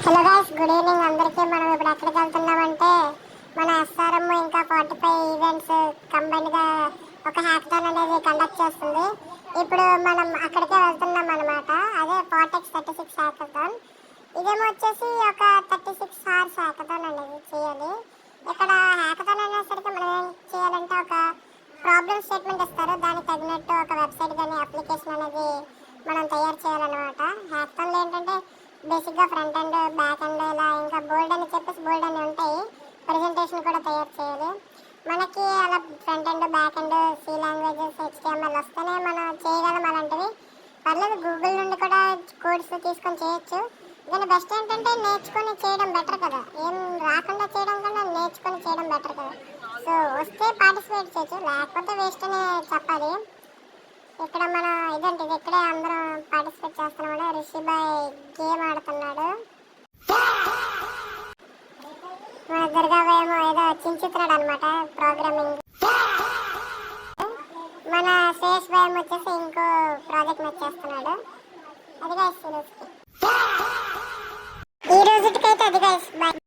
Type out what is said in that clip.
Hello guys, good evening అందరికీ. మనం ఇప్పుడు ఎక్కడికి వెళ్తున్నామంటే మన ఎస్ఆర్ఎం ఇంకా 45 ఈవెంట్స్ కంబైన్డ్గా ఒక హ్యాకథాన్ అనేది కండక్ట్ చేస్తుంది. ఇప్పుడు మనం అక్కడికే వెళ్తున్నాం అనమాట. అదే పాటెక్స్ 36 హ్యాకథాన్. ఇదేమో వచ్చేసి ఒక 36 hours హ్యాకథాన్ అనేది చేయాలి. ఇక్కడ హ్యాకథాన్ అనేసరికి మనం ఏం చేయాలంటే ఒక ప్రాబ్లమ్ స్టేట్మెంట్ ఇస్తారు. దానికి తగినట్టు ఒక వెబ్సైట్ కానీ అప్లికేషన్ అనేది మనం తయారు చేయాలన్నమాట. హ్యాకథాన్లో ఏంటంటే బేసిక్గా ఫ్రంట్ అండ్ బ్యాక్ అండ్ ఇలా ఇంకా బోల్డ్ అని చెప్పేసి బోల్డ్ అని ఉంటాయి. ప్రజెంటేషన్ కూడా తయారు చేయాలి. మనకి అలా front and back and C languages HTML వస్తేనే మనం చేయగలం. అలాంటివి పర్లేదు, గూగుల్ నుండి కూడా కోడ్స్ తీసుకొని చేయొచ్చు. కానీ బెస్ట్ ఏంటంటే నేర్చుకొని చేయడం బెటర్ కదా. ఏం రాకుండా చేయడం కన్నా నేర్చుకొని చేయడం బెటర్ కదా. సో వస్తే పార్టిసిపేట్ చేయొచ్చు, లేకపోతే వేస్ట్ అనే చెప్పాలి. ఇక్కడ మన ఇదేంటిది, ఇక్కడే అందరం పార్టిసిపేట్ చేస్తున్నాడు. రిషిబాయ్ గేమ్ ఆడుతున్నాడు. మన దుర్గాబాయ్ ఏమో ఏదో చించుతున్నాడు అనమాట, ప్రోగ్రామింగ్. మన శేష్ బాయ్ వచ్చేసి ఇంకో ప్రాజెక్ట్ మీద చేస్తున్నాడు. అది గైస్ ఈ రోజుకి అయితే అది గైస్ బాయ్.